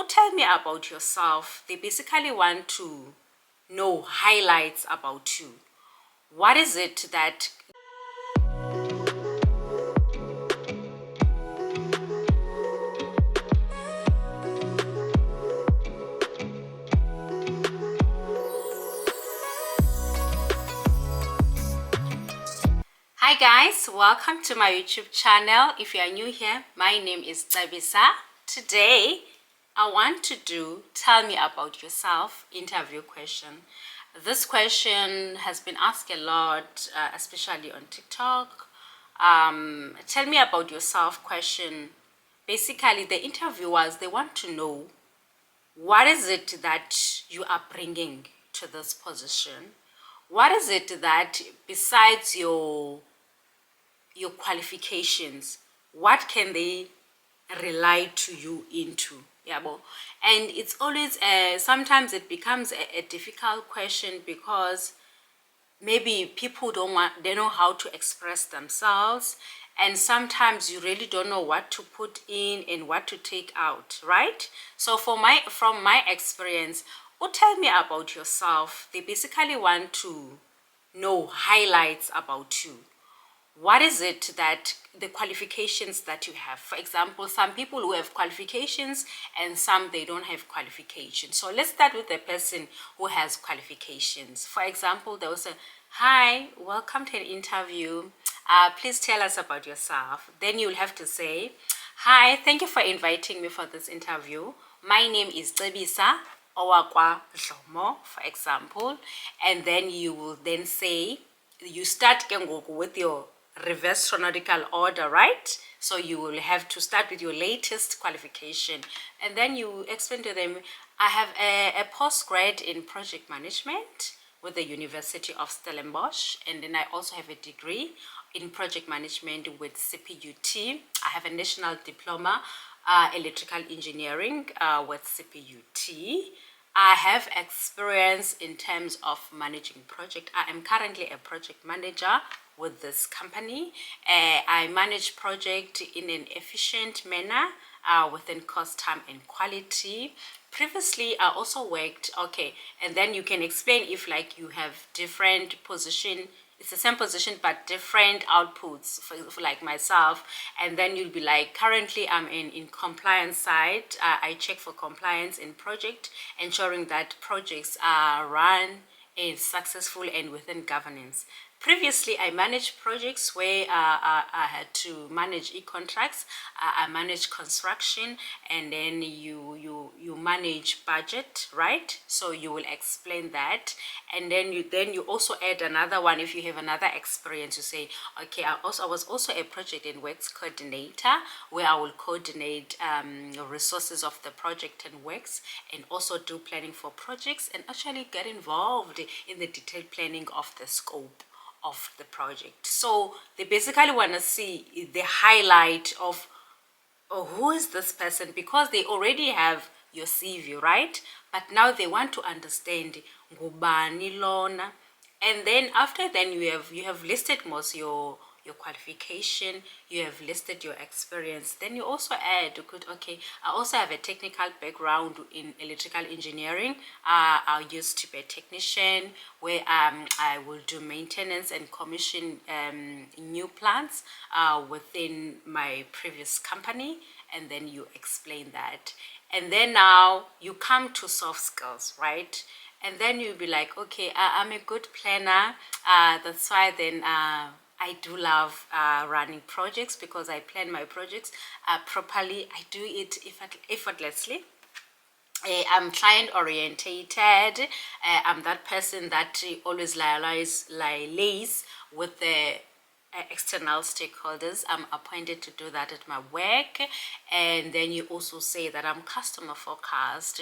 tell me about yourself. They basically want to know highlights about you. What is it that Hi guys, welcome to my YouTube channel. If you are new here, my name is Cebisa. Today, I want to do tell me about yourself interview question. This question has been asked a lot, especially on TikTok. Tell me about yourself question. Basically, the interviewers, they want to know what is it that you are bringing to this position. What is it that besides your qualifications, what can they rely to you into? Yeah, and it's always sometimes it becomes a difficult question because maybe people they know how to express themselves, and sometimes you really don't know what to put in and what to take out, right? So from my experience, tell me about yourself. They basically want to know highlights about you. What is it that the qualifications that you have? For example, some people who have qualifications and some they don't have qualifications. So let's start with the person who has qualifications. For example, they will say, hi, welcome to an interview. Please tell us about yourself. Then you'll have to say, hi, thank you for inviting me for this interview. My name is Cebisa owakwa Madlomo, for example. And then you will then say, you start with your reverse chronological order, right? So you will have to start with your latest qualification, and then you explain to them, I have a postgrad in project management with the University of Stellenbosch, and then I also have a degree in project management with CPUT. I have a national diploma electrical engineering with CPUT. I have experience in terms of managing project. I am currently a project manager with this company. I manage project in an efficient manner within cost, time, and quality. Previously, I also worked, okay, and then you can explain if like you have different position, it's the same position but different outputs for like myself, and then you'll be like, currently I'm in compliance side. I check for compliance in project, ensuring that projects are run and successful and within governance. Previously, I managed projects where I had to manage e-contracts. I manage construction, and then you manage budget, right? So you will explain that, and then you also add another one. If you have another experience, you say, okay, I was also a project and works coordinator, where I will coordinate resources of the project and works, and also do planning for projects, and actually get involved in the detailed planning of the scope of the project. So they basically want to see the highlight of, oh, who is this person, because they already have your CV, right? But now they want to understand ngubani lona. And then after then you have listed most your qualification, you have listed your experience. Then you also add, you could, okay, I also have a technical background in electrical engineering. I used to be a technician where I will do maintenance and commission new plants within my previous company. And then you explain that. And then now you come to soft skills, right? And then you'll be like, okay, I'm a good planner. That's why then I do love running projects, because I plan my projects properly. I do it effortlessly. I'm client orientated. I'm that person that always liaise with the external stakeholders. I'm appointed to do that at my work. And then you also say that I'm customer focused.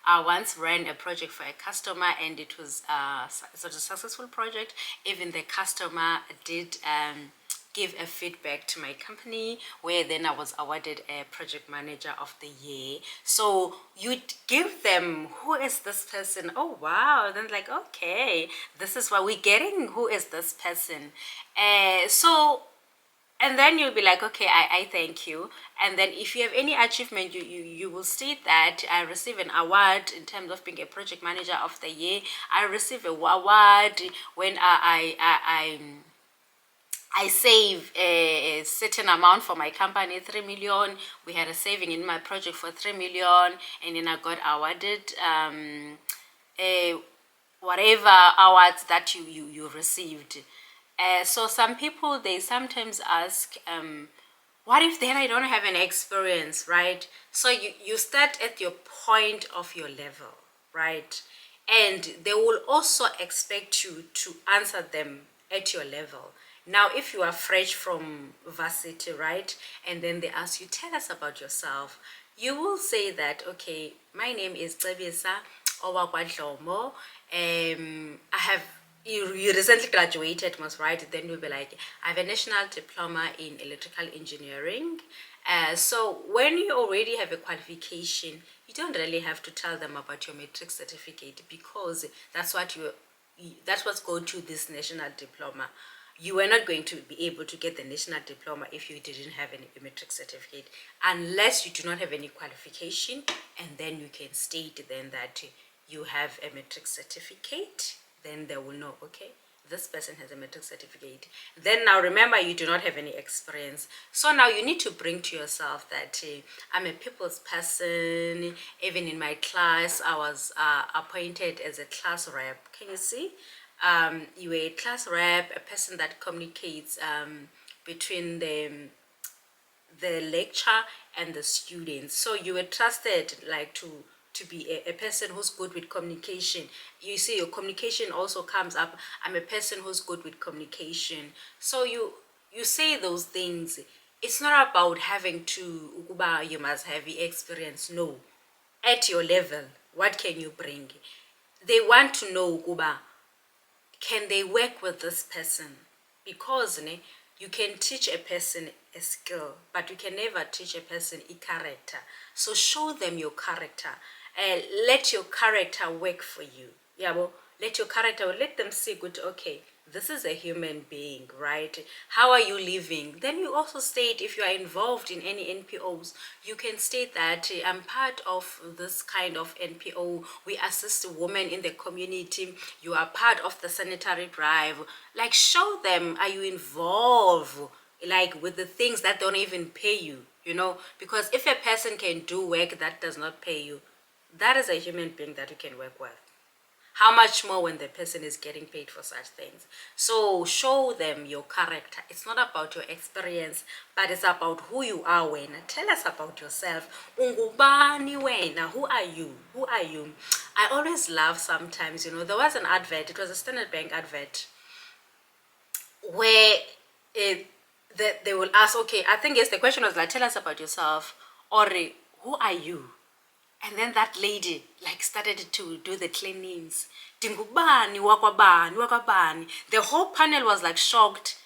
I once ran a project for a customer, and it was such a successful project. Even the customer did give a feedback to my company, where then I was awarded a project manager of the year. So you'd give them, who is this person? Oh wow, then like, okay, this is what we're getting, who is this person? So And then you'll be like, okay, I thank you. And then if you have any achievement, you will state that I receive an award in terms of being a project manager of the year. I receive a award when I save a certain amount for my company, 3 million. We had a saving in my project for 3 million, and then I got awarded whatever awards that you received. So some people, they sometimes ask, what if then I don't have an experience, right? So you start at your point of your level, right? And they will also expect you to answer them at your level. Now, if you are fresh from varsity, right, and then they ask you, tell us about yourself, you will say that, okay, my name is Cebisa or Madlomo. I have you recently graduated, most right? Then you'll be like, I have a national diploma in electrical engineering. So when you already have a qualification, you don't really have to tell them about your matric certificate, because that's what's going to this national diploma. You were not going to be able to get the national diploma if you didn't have any matric certificate, unless you do not have any qualification, and then you can state then that you have a matric certificate. Then they will know, okay, this person has a matric certificate. Then now remember, you do not have any experience. So now you need to bring to yourself that I'm a people's person. Even in my class, I was appointed as a class rep. Can you see? You were a class rep, a person that communicates between the lecturer and the students. So you were trusted, like, to be a person who's good with communication. You see, your communication also comes up. I'm a person who's good with communication. So you say those things. It's not about having to, you must have the experience. No. At your level, what can you bring? They want to know, can they work with this person? Because you can teach a person a skill, but you can never teach a person a character. So show them your character. Let your character work for you. Yeah, well, let them see good, okay, this is a human being, right? How are you living? Then you also state, if you are involved in any NPOs, you can state that I'm part of this kind of NPO. We assist women in the community. You are part of the sanitary drive. Like, show them, are you involved, like, with the things that don't even pay you, because if a person can do work that does not pay you, that is a human being that you can work with. How much more when the person is getting paid for such things? So show them your character. It's not about your experience, but it's about who you are. Tell us about yourself. Ungubani wena. Who are you? Who are you? I always laugh sometimes, there was an advert. It was a Standard Bank advert where they will ask, okay, I think yes, the question was like, tell us about yourself, or who are you? And then that lady started to do the claim names. Dingubani, wakwabani, wakwabani. The whole panel was shocked.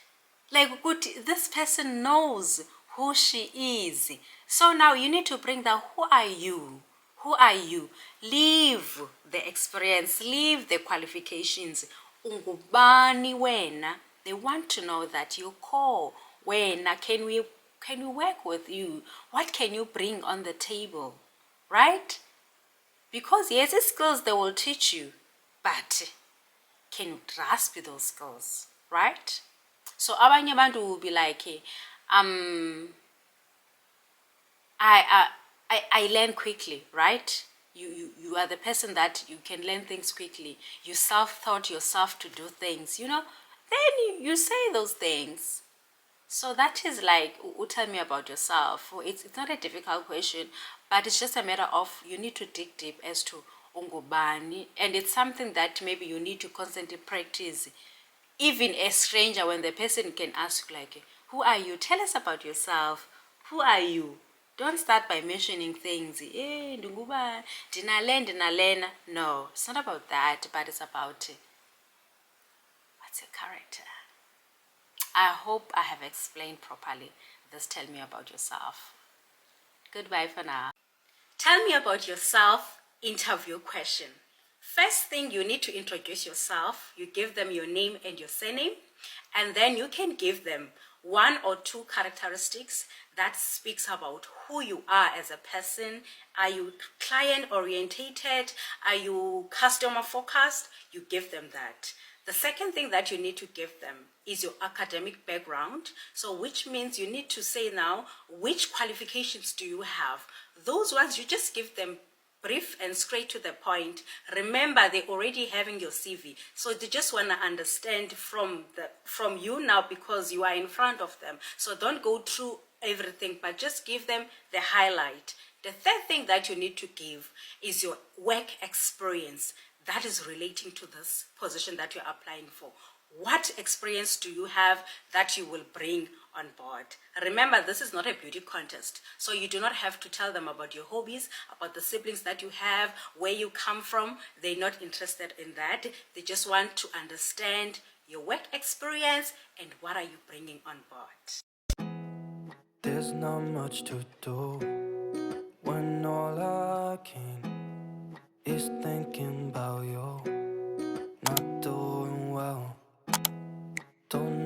Good, this person knows who she is. So now you need to bring the who are you? Who are you? Leave the experience, leave the qualifications. Ungubani wena. They want to know that you call. Wena, can we work with you? What can you bring on the table? Right? Because yes, the skills they will teach you, but can you grasp those skills? Right? So abanye abantu will be like, I learn quickly, right? You are the person that you can learn things quickly. You self-taught yourself to do things, then you say those things. So that is tell me about yourself. It's not a difficult question, but it's just a matter of you need to dig deep as to ungubani, and it's something that maybe you need to constantly practice. Even a stranger, when the person can ask who are you? Tell us about yourself. Who are you? Don't start by mentioning things. Ndungubani, dinalena. No, it's not about that, but it's about what's your character. I hope I have explained properly this tell me about yourself. Goodbye for now. Tell me about yourself interview question. First thing, you need to introduce yourself. You give them your name and your surname, and then you can give them one or two characteristics that speaks about who you are as a person. Are you client orientated? Are you customer focused? You give them that. The second thing that you need to give them is your academic background. So which means you need to say now, which qualifications do you have? Those ones you just give them brief and straight to the point. Remember, they're already having your CV, so they just want to understand from you now, because you are in front of them. So don't go through everything, but just give them the highlight. The third thing that you need to give is your work experience that is relating to this position that you're applying for. What experience do you have that you will bring on board? Remember, this is not a beauty contest, so you do not have to tell them about your hobbies, about the siblings that you have, where you come from. They're not interested in that. They just want to understand your work experience and what are you bringing on board. There's not much to do when all I can is thinking about you. Not doing well, don't